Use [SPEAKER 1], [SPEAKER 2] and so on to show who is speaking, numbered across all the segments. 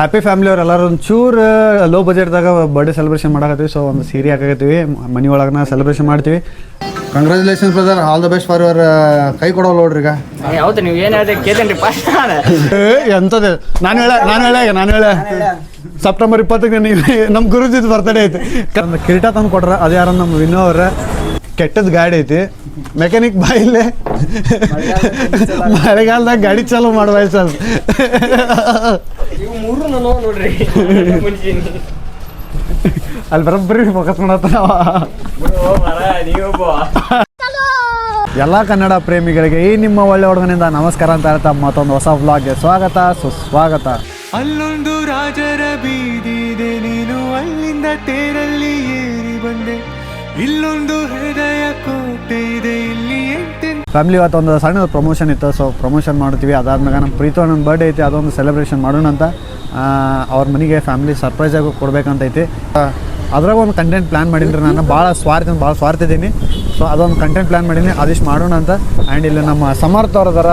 [SPEAKER 1] Happy family ಅವರೆಲ್ಲರೂ ಒಂಚೂರು low ಬಜೆಟ್ದಾಗ birthday celebration ಮಾಡಕತ್ತೀವಿ. So ಒಂದು ಸೀರೆ ಹಾಕತ್ತೀವಿ, ಮನೆ ಒಳಗನ ಸೆಲೆಬ್ರೇಷನ್ ಮಾಡ್ತೀವಿ. Congratulations brother, all the best for your ಕೈ ಕೊಡೋಲ್ಲ ನೋಡ್ರಿ. ಈಗ
[SPEAKER 2] ಹೌದು, ನೀವು ಏನು ಹೇಳಿದ್ರೆ ಕೇಳ್ತೇನೆ ರೀ ಫಸ್ಟ್.
[SPEAKER 1] ಎಂಥದ್ದು ನಾನು ಹೇಳ ಸೆಪ್ಟೆಂಬರ್ 20ಕ್ಕೆ ನೀವು ನಮ್ಮ ಗುರುಜಿದ್ ಬರ್ತಡೇ ಐತಿ. ಒಂದು ಕಿರೀಟ ತಂದು ಕೊಟ್ರ, ಅದು ಯಾರ ನಮ್ಮ ವಿನೋ ಅವ್ರ ಕೆಟ್ಟದ ಗಾಡಿ ಐತಿ. ಮೆಕ್ಯಾನಿಕ್ ಬಾಯಿಲ್ಲೇ ಮಳೆಗಾಲದಾಗ ಗಾಡಿ ಚಾಲು ಮಾಡುವ ಸ್ವಲ್ಪ
[SPEAKER 2] ನೋಡ್ರಿ
[SPEAKER 1] ಅಲ್ಲಿ ಬರೋಬ್ಬರಿ ಫೋಕಸ್ ಮಾಡತ್ತಾವ. ಎಲ್ಲ ಕನ್ನಡ ಪ್ರೇಮಿಗಳಿಗೆ ಈ ನಿಮ್ಮ ಒಳ್ಳೆ ಹುಡುಗನಿಂದ ನಮಸ್ಕಾರ ಅಂತ ಹೇಳ್ತಾ ಮತ್ತೊಂದು ಹೊಸ ವ್ಲಾಗ್ಗೆ ಸ್ವಾಗತ ಸುಸ್ವಾಗತ.
[SPEAKER 3] ಅಲ್ಲೊಂದು ರಾಜರ ಬೀದಿದೆ, ನೀನು ಅಲ್ಲಿಂದ ತೇರಲ್ಲಿ ಏರಿ ಬಂದೆ, ಇಲ್ಲೊಂದು ಹೃದಯ ಕೋಟೆ ಇದೆ, ಇಲ್ಲಿ
[SPEAKER 1] ಫ್ಯಾಮಿಲಿ ಇವತ್ತು ಒಂದು ಸಣ್ಣ ಪ್ರಮೋಷನ್ ಇತ್ತು. ಸೊ ಪ್ರಮೋಷನ್ ಮಾಡ್ತೀವಿ. ಅದಾದ್ಮೇಲೆ ನಮ್ಮ ಪ್ರೀತು ನನ್ನ ಬರ್ಡೇ ಐತಿ, ಅದೊಂದು ಸೆಲೆಬ್ರೇಷನ್ ಮಾಡೋಣ ಅಂತ ಅವ್ರ ಮನೆಗೆ ಫ್ಯಾಮಿಲಿ ಸರ್ಪ್ರೈಸಾಗಿ ಕೊಡ್ಬೇಕಂತ ಐತಿ. ಅದ್ರಾಗ ಒಂದು ಕಂಟೆಂಟ್ ಪ್ಲ್ಯಾನ್ ಮಾಡೀನಿ ನಾನು. ಭಾಳ ಸ್ವಾರ್ಥ ಇದ್ದೀನಿ. ಸೊ ಅದೊಂದು ಕಂಟೆಂಟ್ ಪ್ಲ್ಯಾನ್ ಮಾಡೀನಿ, ಅದಿಷ್ಟು ಮಾಡೋಣ ಅಂತ. ಆ್ಯಂಡ್ ಇಲ್ಲಿ ನಮ್ಮ ಸಮರ್ಥ ಅವ್ರ ಅದಾರ.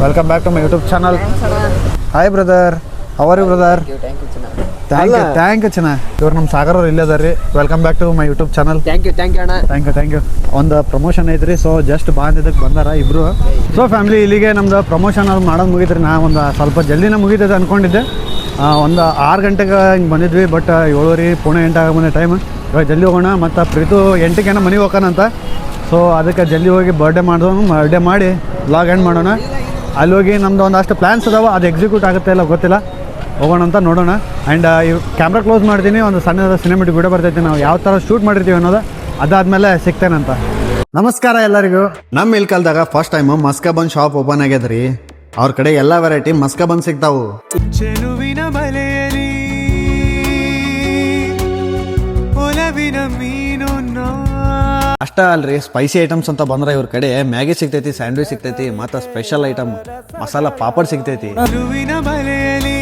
[SPEAKER 1] Welcome back to my YouTube channel. Hi brother, how are you brother? Thank you ಚೆನ್ನ. ಇವ್ರು ನಮ್ಮ ಸಾಗರ್ ಅವ್ರು ಇಲ್ಲೇ ಅದಾರ ರೀ. Welcome back to my YouTube channel.
[SPEAKER 2] Thank you ಅಣ್ಣ.
[SPEAKER 1] Thank you. ಒಂದು ಪ್ರಮೋಷನ್ ಐತ್ರಿ. ಸೊ ಜಸ್ಟ್ ಬಾಂದಿದ್ದಕ್ಕೆ ಬಂದಾರ ಇಬ್ಬರು. ಸೊ ಫ್ಯಾಮಿಲಿ ಇಲ್ಲಿಗೆ ನಮ್ದು ಪ್ರಮೋಷನ್ ಅದು ಮಾಡೋದು ಮುಗಿದ್ರಿ. ನಾ ಒಂದು ಸ್ವಲ್ಪ ಜಲ್ದಿನ ಮುಗಿತದೆ ಅಂದ್ಕೊಂಡಿದ್ದೆ. ಒಂದು 6 ಗಂಟೆಗೆ ಹಿಂಗೆ ಬಂದಿದ್ವಿ. ಬಟ್ 7:30 ಪೌಣೆ 8 ಆಗ ಬಂದ ಟೈಮ್. ಇವಾಗ ಜಲ್ದಿ ಹೋಗೋಣ. ಮತ್ತು ಪ್ರೀತು 8ಗೆ ಮನೆಗೆ ಹೋಗೋಣಂತ. ಸೊ ಅದಕ್ಕೆ ಜಲ್ದಿ ಹೋಗಿ ಬರ್ಡೇ ಮಾಡಿ ವ್ಲಾಗ್ ಎಂಡ್ ಮಾಡೋಣ. ಅಲ್ಲಿ ಹೋಗಿ ನಮ್ದು ಒಂದಷ್ಟು ಪ್ಲ್ಯಾನ್ಸ್ ಅದಾವೆ, ಅದು ಎಕ್ಸಿಕ್ಯೂಟ್ ಆಗುತ್ತೆ ಇಲ್ಲ ಗೊತ್ತಿಲ್ಲ. ಹೋಗೋಣ ಅಂತ ನೋಡೋಣ. ಆ್ಯಂಡ್ ಈ ಕ್ಯಾಮ್ರಾ ಕ್ಲೋಸ್ ಮಾಡ್ತೀನಿ. ಒಂದು ಸಣ್ಣದ ಸಿನಿಮೆಟಿಕ್ ವಿಡಿಯೋ ಬರ್ತೈತಿ, ನಾವು ಯಾವ ಥರ ಶೂಟ್ ಮಾಡಿರ್ತೀವಿ ಅನ್ನೋದು. ಅದಾದಮೇಲೆ ಸಿಗ್ತೇನಂತ. ನಮಸ್ಕಾರ ಎಲ್ಲರಿಗೂ. ನಮ್ಮ ಇಲ್ಕಲ್ದಾಗ ಫಸ್ಟ್ ಟೈಮು ಮಸ್ಕ ಬನ್ ಶಾಪ್ ಓಪನ್ ಆಗ್ಯದ್ರಿ. ಅವ್ರ ಕಡೆ ಎಲ್ಲ ವೆರೈಟಿ ಮಸ್ಕ ಬನ್ ಸಿಗ್ತಾವು.
[SPEAKER 3] ಚೆಲುವಿನ ಬಲೆಯಲಿ ಒಲವಿನ ಮೀನು
[SPEAKER 1] ಅಷ್ಟ ಅಲ್ರಿ, ಸ್ಪೈಸಿ ಐಟಮ್ಸ್ ಅಂತ ಬಂದ್ರೆ ಇವ್ರ ಕಡೆ ಮ್ಯಾಗಿ ಸಿಗ್ತೈತಿ, ಸ್ಯಾಂಡ್ವಿಚ್ ಸಿಗ್ತೈತಿ, ಮತ್ತು ಸ್ಪೆಷಲ್ ಐಟಮ್ ಮಸಾಲ ಪಾಪಡ್ ಸಿಗ್ತೈತಿ.
[SPEAKER 3] ಚೆಲುವಿನ ಬಲೆಯಲಿ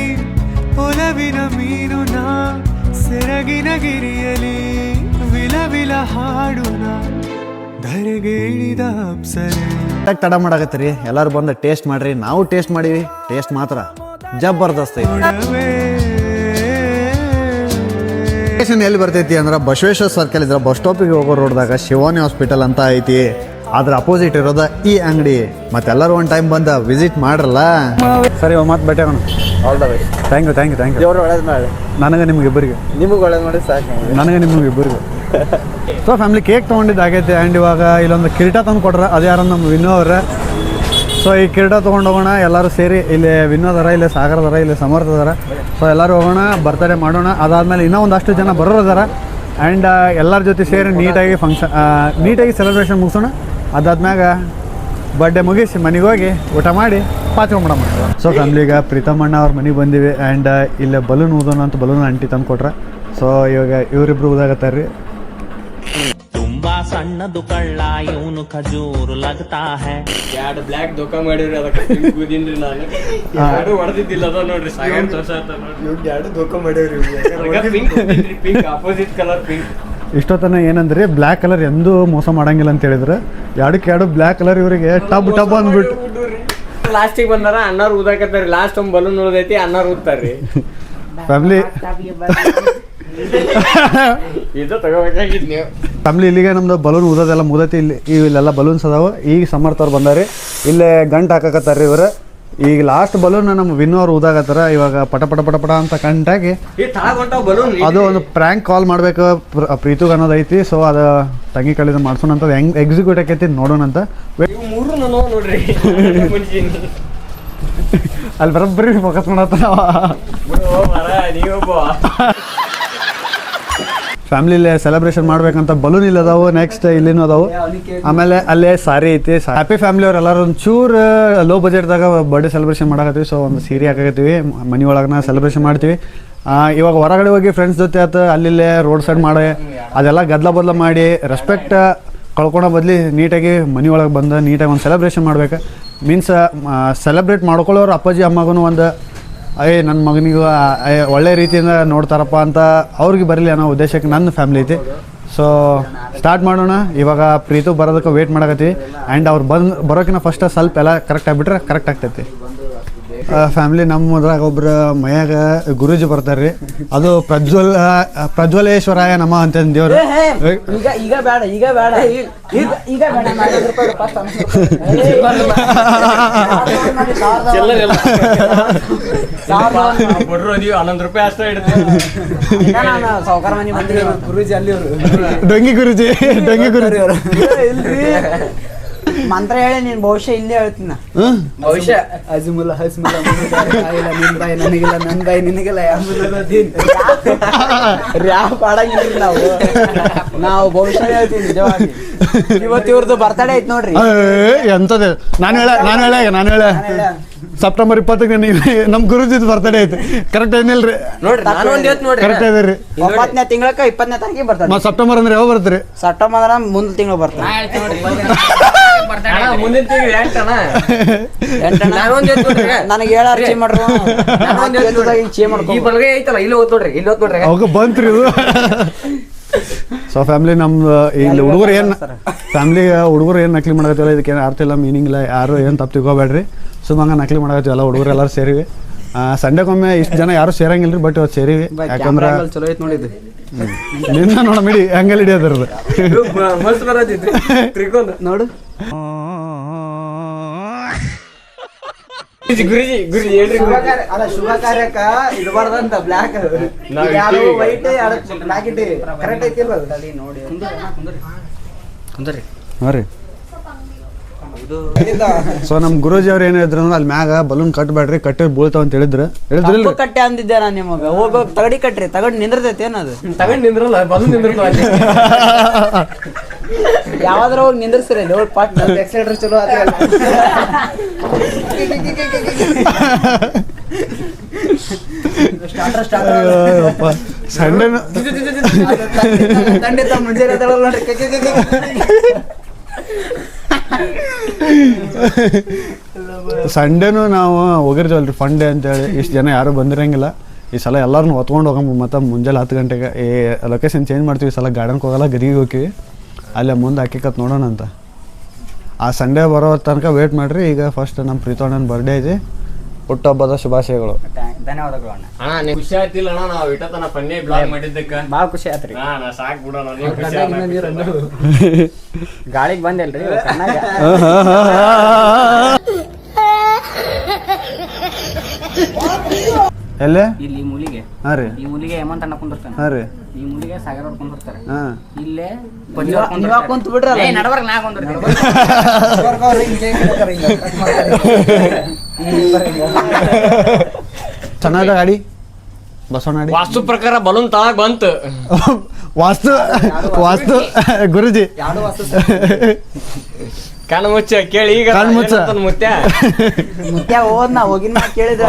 [SPEAKER 3] ಒಲವಿನ ಮೀನು ಸೆರಗಿನ ಗಿರಿಯಲಿ ವಿಲವಿಲ ಹಾಡುನ ಧರೆಗೆ ಇಳಿದ ಅಪ್ಸರೆ.
[SPEAKER 1] ತಡ ಮಾಡಾಕತ್ತೀರಿ, ಎಲ್ಲರೂ ಬಂದು ಟೇಸ್ಟ್ ಮಾಡ್ರಿ. ನಾವು ಟೇಸ್ಟ್ ಮಾಡೀವಿ. ಟೇಸ್ಟ್ ಮಾತ್ರ ಜಬರ್ದಸ್ತ್ ಐತಿ. ಲೊಕೇಶನ್ ಎಲ್ಲಿ ಬರ್ತೈತಿ ಅಂದ್ರೆ ಬಸವೇಶ್ವರ ಸರ್ಕಲ್ ಇದ್ರೆ ಬಸ್ ಸ್ಟಾಪಿಗೆ ಹೋಗೋ ರೋಡ್ದಾಗ ಶಿವಾನಿ ಹಾಸ್ಪಿಟಲ್ ಅಂತ ಐತಿ. ಅದ್ರ ಅಪೋಸಿಟ್ ಇರೋದ ಈ ಅಂಗಡಿ. ಮತ್ತೆಲ್ಲರೂ ಒಂದು ಟೈಮ್ ಬಂದು ವಿಸಿಟ್ ಮಾಡ್ರಲ್ಲ. ಸರಿ, ಮತ್ತೆ ಭೇಟಿ ಆಗೋಣ.
[SPEAKER 2] All the best.
[SPEAKER 1] Thank you.
[SPEAKER 2] ದೇವ್ರು ಒಳ್ಳೇದು ಮಾಡಿ.
[SPEAKER 1] ನನಗೆ ನಿಮ್ಗಿಬ್ಬರಿಗೆ.
[SPEAKER 2] ನಿಮಗೆ ಒಳ್ಳೇದು ಮಾಡಿ ಸಾಕು.
[SPEAKER 1] ನನಗೆ ನಿಮಗಿಬ್ಬರಿಗೂ. ಸೊ ಫ್ಯಾಮಿಲಿ ಕೇಕ್ ತೊಗೊಂಡಿದ್ದಾಗೈತೆ. ಆ್ಯಂಡ್ ಇವಾಗ ಇಲ್ಲೊಂದು ಕಿರೀಟ ತಂದು ಕೊಡ್ರ, ಅದು ಯಾರು ನಮ್ಮ ವಿನೋ ಅವ್ರ. ಸೊ ಈ ಕಿರೀಟ ತೊಗೊಂಡು ಹೋಗೋಣ ಎಲ್ಲರೂ ಸೇರಿ. ಇಲ್ಲಿ ವಿನೋದರ, ಇಲ್ಲಿ ಸಾಗರದರ, ಇಲ್ಲಿ ಸಮರ್ಥ ಅದಾರ. ಸೊ ಎಲ್ಲರೂ ಹೋಗೋಣ, ಬರ್ತಡೇ ಮಾಡೋಣ. ಅದಾದಮೇಲೆ ಇನ್ನೂ ಒಂದಷ್ಟು ಜನ ಬರೋರದಾರ. ಆ್ಯಂಡ್ ಎಲ್ಲರ ಜೊತೆ ಸೇರಿ ನೀಟಾಗಿ ಸೆಲೆಬ್ರೇಷನ್ ಮುಗಿಸೋಣ. ಅದಾದ್ಮ್ಯಾಗ ಬರ್ಡೇ ಮುಗಿಸಿ ಮನೆಗೆ ಹೋಗಿ ಊಟ ಮಾಡಿ ಪಾತ್ಕೊಂಬಿಡಮ್ಮ. ಸೊ ಫ್ಯಾಮ್ಲಿಗೆ ಪ್ರೀತಮಣ್ಣ ಅವ್ರ ಮನೆಗೆ ಬಂದೀವಿ. ಆ್ಯಂಡ್ ಇಲ್ಲಿ ಬಲೂನ್ ಊದೋಣ ಅಂತ ಬಲೂನ್ ಅಂಟಿ ತಂದು ಕೊಟ್ರೆ. ಸೊ ಇವಾಗ ಇವರಿಬ್ರು ಊದಾಗತ್ತಾರ ರೀ.
[SPEAKER 4] ತುಂಬಾ ಸಣ್ಣದು ಕಳ್ಳ ಇವನು ಖಜೂರು ಲಗ್ತಾ ಹೈ.
[SPEAKER 2] ಎರಡು ಬ್ಲ್ಯಾಕ್ ದೋಖ ಮಾಡಿವ್ರಿ, ಅದಕ್ಕೆ ಕೂದಿನ್ರಿ ನಾನು. ಎರಡು ಹೊಡೆದಿದ್ದಿಲ್ಲ ಅದ ನೋಡ್ರಿ. ಎರಡು ದೋಖ ಮಾಡಿವ್ರಿ. Pink opposite colour pink.
[SPEAKER 1] ಇಷ್ಟೊತ್ತನ ಏನಂದ್ರೆ ಬ್ಲ್ಯಾಕ್ ಕಲರ್ ಎಂದೂ ಮೋಸ ಮಾಡಂಗಿಲ್ಲ ಅಂತ ಹೇಳಿದ್ರೆ, ಎರಡು ಬ್ಲ್ಯಾಕ್ ಕಲರ್ ಇವರಿಗೆ ಟಬ್ ಅಂದ್ಬಿಟ್ಟು
[SPEAKER 2] ಲಾಸ್ಟಿಗೆ ಬಂದಾರ. ಅಣ್ಣಾರು ಊದಾಕತ್ತಾರಿ. ಲಾಸ್ಟ್ ಒಂದು ಬಲೂನ್ ಉಳ್ದೈತಿ, ಅಣ್ಣಾರು ಊದ್ತಾರ್ರಿ.
[SPEAKER 1] ಫ್ಯಾಮಿಲಿ
[SPEAKER 2] ಇದು ತಗೋಬೇಕಾಗಿದ್ ನೀವು.
[SPEAKER 1] ಫ್ಯಾಮಿಲಿ ಇಲ್ಲಿಗೆ ನಮ್ದು ಬಲೂನ್ ಊದೋದೆಲ್ಲ ಮುದತಿ. ಇಲ್ಲೆಲ್ಲ ಬಲೂನ್ಸ್ ಅದಾವ. ಈಗ ಸಮರ್ಥ ಅವ್ರು ಬಂದಾರಿ. ಇಲ್ಲೇ ಗಂಟು ಹಾಕಕತ್ತಾರ್ರಿ ಇವರು. ಈಗ ಲಾಸ್ಟ್ ಬಲೂನ್ ನಮ್ಮ ವಿನೋ ಅವ್ರು ಊದಾಗತ್ತಾರ. ಇವಾಗ ಪಟ ಅಂತ ಕಂಟಾಗಿ ಅದು ಒಂದು ಪ್ರ್ಯಾಂಕ್ ಕಾಲ್ ಮಾಡ್ಬೇಕು ಪ್ರೀತುಗ್ ಅನ್ನೋದೈತಿ. ಸೊ ಅದು ತಂಗಿ ಕಳಿದ ಮಾಡ್ಸೋಣ ಅಂತ ಹೆಂಗ್ ಎಕ್ಸಿಕ್ಯೂಟ್ ಆಕೈತಿ ನೋಡೋಣ ಅಂತ.
[SPEAKER 2] ನೋಡ್ರಿ
[SPEAKER 1] ಅಲ್ಲಿ ಬರೋಬ್ಬರಿ ಫೋಕಸ್ ಮಾಡತ್ತಾವ. ಫ್ಯಾಮಿಲಿ ಸೆಲೆಬ್ರೇಷನ್ ಮಾಡ್ಬೇಕಂತ ಬಲೂನ್ ಇಲ್ಲ ಅದಾವು. ನೆಕ್ಸ್ಟ್ ಇಲ್ಲಿನೂ ಅದಾವು. ಆಮೇಲೆ ಅಲ್ಲೇ ಸಾರಿ ಐತಿ. ಹ್ಯಾಪಿ ಫ್ಯಾಮಿಲಿ ಅವ್ರು ಎಲ್ಲರೂ ಒಂಚೂರು ಲೋ ಬಜೆಟ್ದಾಗ ಬರ್ಡೇ ಸೆಲೆಬ್ರೇಷನ್ ಮಾಡಕತ್ತೀವಿ. ಸೊ ಒಂದು ಸೀರೆ ಹಾಕತ್ತೀವಿ, ಮನೆ ಒಳಗನ ಸೆಲೆಬ್ರೇಷನ್ ಮಾಡ್ತೀವಿ. ಇವಾಗ ಹೊರಗಡೆ ಹೋಗಿ ಫ್ರೆಂಡ್ಸ್ ಜೊತೆ ಆಯ್ತು ಅಲ್ಲಿಲ್ಲೇ ರೋಡ್ ಸೈಡ್ ಮಾಡಿ ಅದೆಲ್ಲ ಗದ್ದಲ ಮಾಡಿ ರೆಸ್ಪೆಕ್ಟ್ ಕಳ್ಕೊಳೋ ಬದಲಿ ನೀಟಾಗಿ ಮನೆ ಒಳಗೆ ಬಂದು ನೀಟಾಗಿ ಒಂದು ಸೆಲೆಬ್ರೇಷನ್ ಮಾಡ್ಬೇಕು. ಮೀನ್ಸ್ ಸೆಲೆಬ್ರೇಟ್ ಮಾಡ್ಕೊಳ್ಳೋರು ಅಪ್ಪಾಜಿ ಅಮ್ಮಗೂ ಒಂದು ನನ್ನ ಮಗನಿಗೂ ಒಳ್ಳೆ ರೀತಿಯಿಂದ ನೋಡ್ತಾರಪ್ಪ ಅಂತ ಅವ್ರಿಗೆ ಬರಲಿ ಅನ್ನೋ ಉದ್ದೇಶಕ್ಕೆ ನನ್ನ ಫ್ಯಾಮಿಲಿ ಐತಿ. ಸೊ ಸ್ಟಾರ್ಟ್ ಮಾಡೋಣ. ಇವಾಗ ಪ್ರೀತು ಬರೋದಕ್ಕೆ ವೇಟ್ ಮಾಡಕತ್ತೀವಿ. ಆ್ಯಂಡ್ ಅವ್ರು ಬರೋಕ್ಕಿಂತ ಫಸ್ಟ್ ಸ್ವಲ್ಪ ಎಲ್ಲ ಕರೆಕ್ಟ್ ಆಗಿಬಿಟ್ರೆ ಕರೆಕ್ಟ್ ಆಗ್ತೈತಿ. ಫ್ಯಾಮಿಲಿ ನಮ್ಮದ್ರಾಗ ಒಬ್ರು ಮೈಯಾಗ ಗುರೂಜಿ ಬರ್ತಾರ್ರಿ, ಅದು ಪ್ರಜ್ವಲೇಶ್ವರಾಯ ನಮ ಅಂತ ದೇವ್ರು.
[SPEAKER 5] ಈಗ ಬೇಡ ಈಗ ಬೇಡ ಈಗ ಬೇಡ
[SPEAKER 2] ಕೊಡ್ರು ನೀವು 11 ರೂಪಾಯಿ ಅಷ್ಟೇ ಇಡ್ತೀವಿ.
[SPEAKER 5] ಸಾವುಕಾರ ಮನೆ ಬಂದ್ರಿ ಗುರೂಜಿ ಅಲ್ಲಿ
[SPEAKER 1] ಡೊಂಗಿ ಗುರೂಜಿ ಅವರು
[SPEAKER 5] ಮಂತ್ರ ಹೇಳಿ ನೀನ್ ಭವಿಷ್ಯ ಇಲ್ಲೇ ಹೇಳ್ತೀನ.
[SPEAKER 2] ಭವಿಷ್ಯ
[SPEAKER 5] ಹಜ್ಮುಲ್ಲ ನನಗಿಲ್ಲ ನನ್ ಬಾಯಿ ನಿನಗಿಲ್ಲ ಯಾವ ಪಾಡಂಗಿಲ್ಲ ನಾವು ಭವಿಷ್ಯ ಹೇಳ್ತೀವಿ ನಿಜವಾಗಿ. ಇವತ್ತು ಇವ್ರದ್ದು ಬರ್ತಡೇ ಐತ್ ನೋಡ್ರಿ.
[SPEAKER 1] ಎಂತದ ನಾನು ಹೇಳ ಸೆಪ್ಟೆಂಬರ್ 20ಕ್ಕೆ ನಮ್ ಗುರುಜಿದ್ ಬರ್ತಡೇ ಐತಿ. ಕರೆಕ್ಟ್ ಏನಿಲ್ರಿ
[SPEAKER 2] ನೋಡ್ರಿ ನಾನು ಒಂದ್ ಇವತ್ತು ನೋಡ್ರಿ
[SPEAKER 1] ಕರೆಕ್ಟ್ ಇದೀರಿ.
[SPEAKER 5] 9ನೇ ತಿಂಗಳಕ್ಕ 20ನೇ ತಾರೀಕಿಗೆ ಬರ್ತಾರೆ.
[SPEAKER 1] ಸೆಪ್ಟೆಂಬರ್ ಅಂದ್ರೆ ಯಾವಾಗ ಬರ್ತೀರಿ?
[SPEAKER 5] ಸೆಪ್ಟೆಂಬರ್ ಮುಂದಿನ ತಿಂಗಳು ಬರ್ತಾರೆ.
[SPEAKER 2] ಮುಂದಿನ ತಿಂಗಳು 8
[SPEAKER 5] ನನಗೆ ಹೇಳ ಚೇ ಮಾಡ್ರು ಚೇ ಮಾಡ್ಕೊ
[SPEAKER 2] ಈ ಬಲಗೈ ಐತಲ್ಲ ಇಲ್ಲಿ ಓದ್ ನೋಡ್ರಿ ಇಲ್ಲಿ ಓದ್ ನೋಡ್ರಿ
[SPEAKER 1] ಅವಾಗ ಬಂತ್ರಿ ಇದು. ಸೊ ಫ್ಯಾಮಿಲಿ ನಮ್ದು ಇಲ್ಲಿ ಹುಡುಗರು ಏನು ಹುಡುಗರು ಏನು ನಕಲಿ ಮಾಡಕತ್ತಿಲ್ಲ, ಇದಕ್ಕೆ ಏನು ಅರ್ಥ ಇಲ್ಲ, ಮೀನಿಂಗ್ ಇಲ್ಲ. ಯಾರು ಏನು ತಪ್ಪು ತಿಳ್ಕೊಬೇಡ್ರಿ. ಸುಮ್ಮಂಗ ನಕಲಿ ಮಾಡಕತ್ತೀವಲ್ಲ ಹುಡುಗರು ಎಲ್ಲರೂ ಸೇರಿವಿ. ಸಂಡೆಗೊಮ್ಮೆ ಇಷ್ಟು ಜನ ಯಾರು ಸೇರಂಗಿಲ್ರಿ, ಬಟ್ ಇವತ್ತು ಸೇರಿವಿ. ಯಾಕಂದ್ರೆ
[SPEAKER 5] ಚಲೋ ಐತ್ ನೋಡಿದ್ದು
[SPEAKER 1] ನಿನ್ನ ನೋಡ ಮಿಡಿ ಹಂಗಲ್ಲಿ ಹಿಡಿಯೋದ್ರದ್ದು
[SPEAKER 2] ಮಸ್ತ್ ಬರತೈತ್ರಿ ತ್ರಿಕೋನ
[SPEAKER 5] ನೋಡು.
[SPEAKER 2] ಗುರುಜಿ ಹೇಳ್ರಿ
[SPEAKER 5] ಅಲ್ಲ ಶುಭ ಕಾರ್ಯಕ್ಕ ಇಡಬಾರ್ದಂತ ಬ್ಲಾಕ್ ವೈಟ್ ಬ್ಲಾಕ್ ಇಟ್ಟು ಕರೆಕ್ಟ್ ಐತಿಲ್ಲ ನೋಡಿ.
[SPEAKER 1] ಹಾಂ ರೀ. ಸೊ ನಮ್ಮ ಗುರೂಜಿ ಅವ್ರು ಏನು ಹೇಳಿದ್ರು ಅಂದ್ರೆ ಅಲ್ಲಿ ಮ್ಯಾಗ ಬಲೂನ್ ಕಟ್ಬೇಡ್ರಿ, ಕಟ್ಟಿ ಬೀಳ್ತಾವ ಅಂತ ಹೇಳಿದ್ರು.
[SPEAKER 5] ಕಪ್ಪು ಕಟ್ಟೆ ಅಂದಿದ್ದೆ ನಾನು ನಿಮಗೆ. ಹೋಗೋಗಿ ತಗಡಿ ಕಟ್ರಿ, ತಗಡ್ ನಿಂದ್ರತೈತಿ ಏನದು?
[SPEAKER 2] ತಗೊಂಡ್ ನಿಂದ್ರಲ್ಲ ಬಲೂನ್ ನಿಂದ್ರಲ್ಲ
[SPEAKER 5] ಯಾವಾದ್ರ ಹೋಗಿ ನಿಂದ್ರಿಸ್ರಿ ಅಲ್ಲಿ ಹೋಗಿ ಪಾಟ್ ಎಕ್ಸೈಟರ್ ಚಲೋ ಆದ
[SPEAKER 1] ಸಂಡೆ
[SPEAKER 5] ಖಂಡಿತ ಮುಂಜಾನೆ ನೋಡ್ರಿ.
[SPEAKER 1] ಸಂಡೇನು ನಾವು ಹೋಗಿರ್ತೀವಲ್ರಿ ಫಂಡೆ ಅಂತೇಳಿ. ಇಷ್ಟು ಜನ ಯಾರು ಬಂದಿರಂಗಿಲ್ಲ. ಈ ಸಲ ಎಲ್ಲರನ್ನೂ ಹೊತ್ಕೊಂಡು ಹೋಗಂಬ. ಮತ್ತು ಮುಂಜಾನೆ 10 ಗಂಟೆಗೆ ಈ ಲೊಕೇಶನ್ ಚೇಂಜ್ ಮಾಡ್ತೀವಿ. ಈ ಸಲ ಗಾರ್ಡನ್ಗೆ ಹೋಗಲ್ಲ, ಗದಿಗೆ ಹೋಗ್ತೀವಿ. ಅಲ್ಲೇ ಮುಂದೆ ಹಾಕಿಕತ್ ನೋಡೋಣ ಅಂತ. ಆ ಸಂಡೇ ಬರೋ ತನಕ ವೇಟ್ ಮಾಡಿರಿ. ಈಗ ಫಸ್ಟ್ ನಮ್ಮ ಪ್ರೀತೋಣ್ಣನ ಬರ್ಡೇ ಐತಿ. ಹುಟ್ಟುಹಬ್ಬದ ಶುಭಾಶಯಗಳು.
[SPEAKER 5] ಧನ್ಯವಾದಗಳು ಅಣ್ಣ.
[SPEAKER 2] ಅಣ್ಣ ನೀವು ಖುಷಿ ಆಯ್ತಿಲ್ಲ ಅಣ್ಣ, ನಾವು ಇಟ್ಟತನ ಪನ್ನೇ ಬ್ಲಾಗ್ ಮಾಡಿದ್ದಕ್ಕೆ
[SPEAKER 5] ಭಾಳ ಖುಷಿ ಆಯ್ತ್ರಿ.
[SPEAKER 2] ನಾ ಸಾಕ್ ಬಿಡೋಣ ನೀವು ಖುಷಿ
[SPEAKER 5] ಗಾಳಿಗೆ ಬಂದಿಲ್ರಿ
[SPEAKER 1] ಎಲ್ಲೇ
[SPEAKER 5] ಇಲ್ಲಿ ಮೂಲಿಗೆ.
[SPEAKER 1] ಹಾಂ ರೀ.
[SPEAKER 5] ಈ ಮೂಲಿಗೆ ಹೇಮಂತ್ ಅಣ್ಣ ಕುಂದಿರ್ತಾನೆ.
[SPEAKER 1] ಹಾಂ ರೀ.
[SPEAKER 5] ಈ ಮೂಲಿಗೆ ಸಾಗರ ಹೊಡ್ಕೊಂಡ್ ಬರ್ತಾರೆ.
[SPEAKER 1] ಹಾಂ
[SPEAKER 5] ಇಲ್ಲೇ ಕುಂತ ಬಿಡ್ರಲ್ಲ ನಡಬರ್ಗ ನಾ ಕುಂದಿರ್ತೀನಿ.
[SPEAKER 1] ಚೆನ್ನಾದ ಗಾಡಿ ಬಸವಣ್ಣ ಗಾಡಿ.
[SPEAKER 2] ವಾಸ್ತು ಪ್ರಕಾರ ಬಲೂನ್ ತಳಗ್ ಬಂತು.
[SPEAKER 1] ವಾಸ್ತು ಗುರುಜಿ
[SPEAKER 2] ಕಣ್ಣು ಮುಚ್ಚ ಕೇಳಿ ಈಗ
[SPEAKER 1] ಕಣ್ಣು ಮುಚ್ಚ.
[SPEAKER 5] ಮುತ್ಯ ಹೋದ್ ನಾ ಹೋಗಿನ ಕೇಳಿದ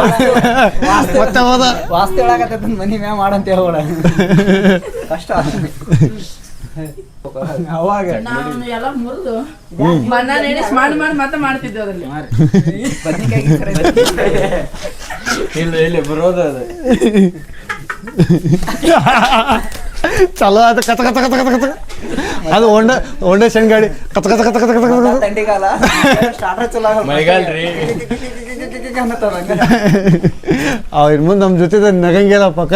[SPEAKER 1] ಮತ್ತೆ ಹೋದ
[SPEAKER 5] ವಾಸ್ತು ಹೇಳಕತ್ತ ಮನಿ ಮ್ಯಾ ಮಾಡಂತ ಹೇಳೋಣ ಕಷ್ಟ. ಅವಾಗ
[SPEAKER 6] ನಾನು ಎಲ್ಲ ಮುರಿದು ಮನ್ನ ನೆನೆಸ್ ಮಾಡಿ ಮತ್ತೆ ಮಾಡ್ತಿದ್ದೆ ಅದ್ರಲ್ಲಿ.
[SPEAKER 2] ಇಲ್ಲ ಬರೋದು ಅದು
[SPEAKER 1] ಚಲೋ ಆಯ್ತು. ಕಚ ಕಚ ಕಚ ಕಚ ಕಚ ಅದು ಒಂಡೆ ಶೆಣ್ ಗಾಡಿ ಕಚ ಕಚ ಕಚ ಕಚ ಕಚ ಕಚ.
[SPEAKER 5] ತಂಡಿಗಾಲ ಸ್ಟಾರ್ಟರ್ ಚಲೋ
[SPEAKER 2] ಮಳೆಗಾಲ್ರಿ.
[SPEAKER 1] ಅವ ಇನ್ ಮುಂದೆ ನಮ್ಮ ಜೊತೆ ನಗಂಗಿಲ್ಲ ಪಕ್ಕ.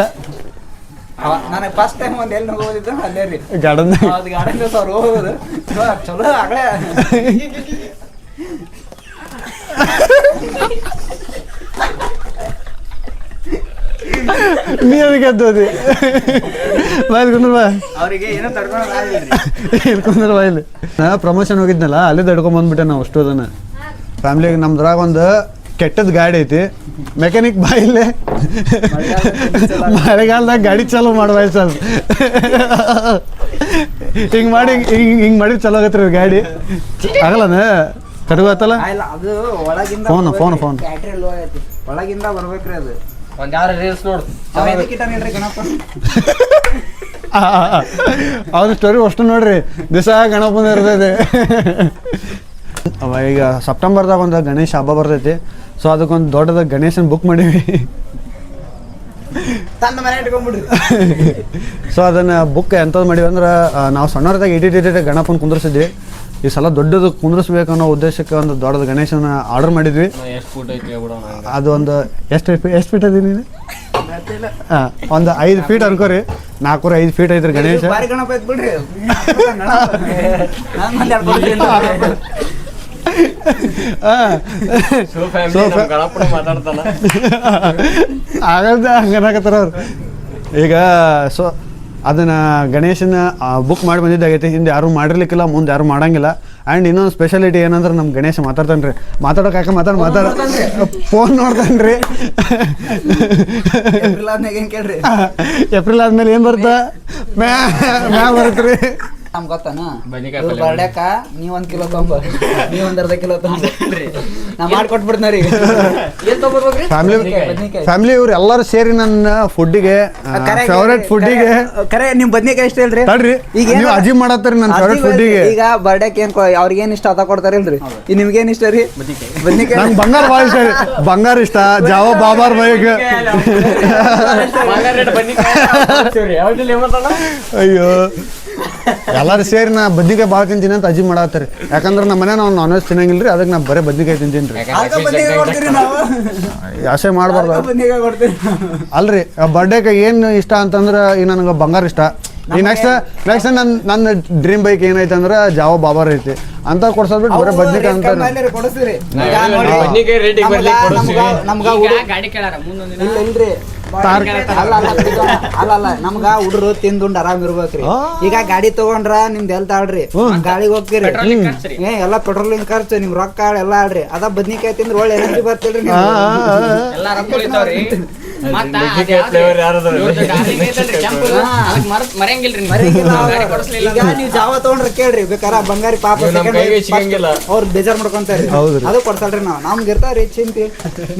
[SPEAKER 5] ನನಗೆ ಫಸ್ಟ್ ಟೈಮ್ ಒಂದ್ ಎಲ್ಲಿ ಹೋಗೋದಿದ್ದು ಅಲ್ಲೇ ರೀ
[SPEAKER 1] ಗಾರ್ಡನ್.
[SPEAKER 5] ಅದು ಗಾರ್ಡನ್ ಅವ್ರು ಹೋಗೋದು ಚಲೋ ಆಗಲೇ.
[SPEAKER 1] ನೀ ಅದಕ್ಕೆ ಎದ್ದೋದಿ ಬಾಯ್ ಕುಂದ್ರ ಬಾ.
[SPEAKER 5] ಅವರಿಗೆ ಏನೋ ತಡ್ಕೊಂಡು
[SPEAKER 1] ಕುಂದ್ರ ಬಾ ಇಲ್ಲಿ. ನಾ ಪ್ರಮೋಷನ್ ಹೋಗಿದ್ನಲ್ಲ ಅಲ್ಲೇ ತಡ್ಕೊಂಡ್ ಬಂದ್ಬಿಟ್ಟೆ ನಾವು ಅಷ್ಟು ಅದನ್ನ. ಫ್ಯಾಮಿಲಿಗೆ ನಮ್ದ್ರಾಗ ಒಂದು ಕೆಟ್ಟದ ಗಾಡಿ ಐತಿ. ಮೆಕ್ಯಾನಿಕ್ ಬಾ ಇಲ್ಲೇ. ಮಳೆಗಾಲದಾಗ ಗಾಡಿ ಚಾಲೂ ಮಾಡುವ ಸರ್. ಹಿಂಗೆ ಮಾಡಿ ಹಿಂಗೆ ಮಾಡಿ ಚಲೋ ಆಗತ್ರಿ ಗಾಡಿ. ಆಗಲ್ಲನ ಕಟ್ಕೋತಲ್ಲ.
[SPEAKER 5] ಅದು ಒಳಗಿಂದ
[SPEAKER 1] ಫೋನ್
[SPEAKER 5] ಬ್ಯಾಟ್ರಿ ಲೋ ಐತಿ. ಒಳಗಿಂದ ಬರ್ಬೇಕ್ರಿ ಅದು.
[SPEAKER 2] ಒಂದ್ ಯಾರ ರೀಲ್ಸ್ ನೋಡು
[SPEAKER 5] ಗಣಪ
[SPEAKER 1] ಅವ್ರ ಸ್ಟೋರಿ ಅಷ್ಟು ನೋಡ್ರಿ. ದಿವಸ ಗಣಪನ ಇರ್ತೈತಿ. ಅವ ಈಗ ಸೆಪ್ಟೆಂಬರ್ದಾಗ ಒಂದು ಗಣೇಶ ಹಬ್ಬ ಬರ್ತೈತಿ. ಸೊ ಅದಕ್ಕೊಂದು ದೊಡ್ಡದ ಗಣೇಶನ ಬುಕ್ ಮಾಡೀವಿ.
[SPEAKER 5] ತಂದ ಮನೆ ಇಟ್ಕೊಂಡ್ಬಿಡ್ರಿ.
[SPEAKER 1] ಸೊ ಅದನ್ನು ಬುಕ್ ಎಂಥದ್ದು ಮಾಡೀವಿ ಅಂದ್ರೆ ನಾವು ಸಣ್ಣವ್ರದಾಗ ಇಟ್ಟಿಟ್ಟು ಗಣಪನ ಕುಂದ್ರಿಸಿದ್ವಿ. ಈ ಸಲ ದೊಡ್ಡದು ಕುಂದ್ರಿಸ್ಬೇಕು ಅನ್ನೋ ಉದ್ದೇಶಕ್ಕೆ ಒಂದು ದೊಡ್ಡದು ಗಣೇಶನ ಆರ್ಡರ್ ಮಾಡಿದ್ವಿ.
[SPEAKER 2] ಎಷ್ಟು ಫೂಟ್ ಐತಿ ಹೇಳ್ಬಿಡೋಣ.
[SPEAKER 1] ಅದು ಒಂದು ಎಷ್ಟು ಫೀಟ್ ಅದೀನಿ ನೀನು? ಹಾಂ, ಒಂದು 5 ಫೀಟ್ ಅನ್ಕೋರಿ. 4-5 ಫೀಟ್ ಐತ್ರಿ ಗಣೇಶ.
[SPEAKER 5] ಬಾರಿ ಗಣಪ ಐತ್ ಬಿಡ್ರಿ.
[SPEAKER 2] ಮಾತಾಡ್ತಾನ
[SPEAKER 1] ಆಗಲ್ದ ಹಂಗನಾಕತ್ತಾರ ಅವ್ರು. ಈಗ ಸೊ ಅದನ್ನ ಗಣೇಶನ ಬುಕ್ ಮಾಡಿ ಬಂದಿದ್ದಾಗೈತಿ. ಹಿಂದೆ ಯಾರು ಮಾಡಿರ್ಲಿಕ್ಕಿಲ್ಲ, ಮುಂದೆ ಯಾರು ಮಾಡಂಗಿಲ್ಲ. ಆ್ಯಂಡ್ ಇನ್ನೊಂದು ಸ್ಪೆಷಾಲಿಟಿ ಏನಂದ್ರೆ ನಮ್ಮ ಗಣೇಶ ಮಾತಾಡ್ತಾನೆ ರೀ. ಮಾತಾಡೋಕೆ ಮಾತಾಡ ಫೋನ್ ನೋಡ್ತಾನೆ ರೀ. ಏಪ್ರಿಲ್ ಆದ್ಮೇಲೆ ಏನು ಬರ್ತಾ ಮ್ಯಾ ಬರುತ್ತೆ ರೀ.
[SPEAKER 5] ನಮ್ಗೆ ಗೊತ್ತಾನ ಬರ್ಡ್ಯಾಕ ನೀವ್ 1 ಕಿಲೋ ತೊಂಬ, ನೀವ್ 1/2 ಕಿಲೋ ತೊಂಬ್ರಿ, ನಾ ಮಾಡ್ಕೊಟ್ಬಿಡ್ತೀನಿ ರೀ. ಏನ್ ತೊಗೊಬೇಕ್ರಿ?
[SPEAKER 1] ಫ್ಯಾಮಿಲಿ ಇವ್ರು ಎಲ್ಲರೂ ಸೇರಿ ನನ್ನ ಫುಡ್ಡಿಗೆ ಫೇವ್ರೇಟ್ ಫುಡ್ಡಿಗೆ
[SPEAKER 5] ಕರೆ ನಿಮ್ ಬದ್ನಿಕಾಯಿ ಇಷ್ಟ ಇಲ್ರಿ?
[SPEAKER 1] ತಡ್ರಿ, ಈಗ ನೀವು ಅಜೀವ್ ಮಾಡತ್ತೀರಿ ನನ್ನ ಫೇವ್ರೇಟ್ ಫುಡ್ಡಿಗೆ.
[SPEAKER 5] ಈಗ ಬರ್ಡೇಕ್ ಏನ್ ಅವ್ರಿಗೆ ಏನ್ ಇಷ್ಟ ಅದ ಕೊಡ್ತಾರಿಲ್ರಿ? ಈಗ ನಿಮ್ಗೇನ್ ಇಷ್ಟ ರೀ? ಬದ್ನಿಕಾಯಿ.
[SPEAKER 1] ನಂಗೆ ಬಂಗಾರ ಭಾಳ ಇಷ್ಟ ರೀ. ಬಂಗಾರ ಇಷ್ಟ, ಜಾವ ಬಾಬಾರ್ ಬೈಕ್. ಅಯ್ಯೋ, ಎಲ್ಲರೂ ಸೇರಿ ನಾ ಬದ್ನಿಕಾಯಿ ಭಾಳ ತಿಂತೀನಿ ಅಂತ ಅಜೀವ್ ಮಾಡತ್ತಾರೆ. ಯಾಕಂದ್ರೆ ನಮ್ಮ ಮನೆ ನಾವು ನಾನ್ ವೆಜ್ ತಿನ್ನಂಗಿಲ್ಲ ರೀ, ಅದಕ್ಕೆ ನಾ ಬರೀ ಬದ್ನಿಕಾಯಿ ತಿಂತೀನಿ ರೀ. ಆಸೆ ಮಾಡಬಾರ್ದು ಅಲ್ರಿ. ಬರ್ಡೇಗೆ ಏನು ಇಷ್ಟ ಅಂತಂದ್ರೆ ಈಗ ನನಗೆ ಬಂಗಾರ ಇಷ್ಟ. ಈ ನೆಕ್ಸ್ಟ್ ನನ್ನ ಡ್ರೀಮ್ ಬೈಕ್ ಏನೈತೆ ಅಂದ್ರೆ ಜಾವ ಬಾಬಾರ್ ಐತಿ ಅಂತ ಕೊಡ್ಸೋದ್ಬಿಟ್ಟು ಬರೀ ಬದ್ನಿಕಾಯಿ ಅಂತ.
[SPEAKER 5] ಅಲ್ಲ ನಮ್ಗ ಹುಡ್ರು ತಿಂದುಂಡ್ ಆರಾಮ್ ಇರ್ಬೇಕ್ರಿ. ಈಗ ಗಾಡಿ ತಗೊಂಡ್ರ ನಿಮ್ದು ಎಲ್ ತಾಳ್ರಿ, ಗಾಳಿಗೆ ಹೋಗ್ತೀರಿ, ಎಲ್ಲಾ ಪೆಟ್ರೋಲಿಂಗ್ ಖರ್ಚು, ನಿಮ್ ರೊಕ್ಕ ಎಲ್ಲ ಆಡ್ರಿ. ಅದ ಬದ್ನಿಕಾಯಿ ತಿಂದ್ರೆ ಒಳ್ಳೆ ಎನರ್ಜಿ ಬರ್ತಿಲ್ರಿ. ಈಗ ನೀವ್ ಜಾವ ತಗೊಂಡ್ರ ಕೇಳ್ರಿ, ಬೇಕಾರ ಬಂಗಾರಿ ಪಾಪ ಅವ್ರ ಬೇಜಾರ್ ಮಾಡ್ಕೊಂತಾರ್ರಿ, ಅದು ಕೊಡ್ಸಲ್ರಿ. ನಾವ್ ನಮ್ಗೆ ಇರ್ತಾವ್ರಿ ಚಿಂತೆ,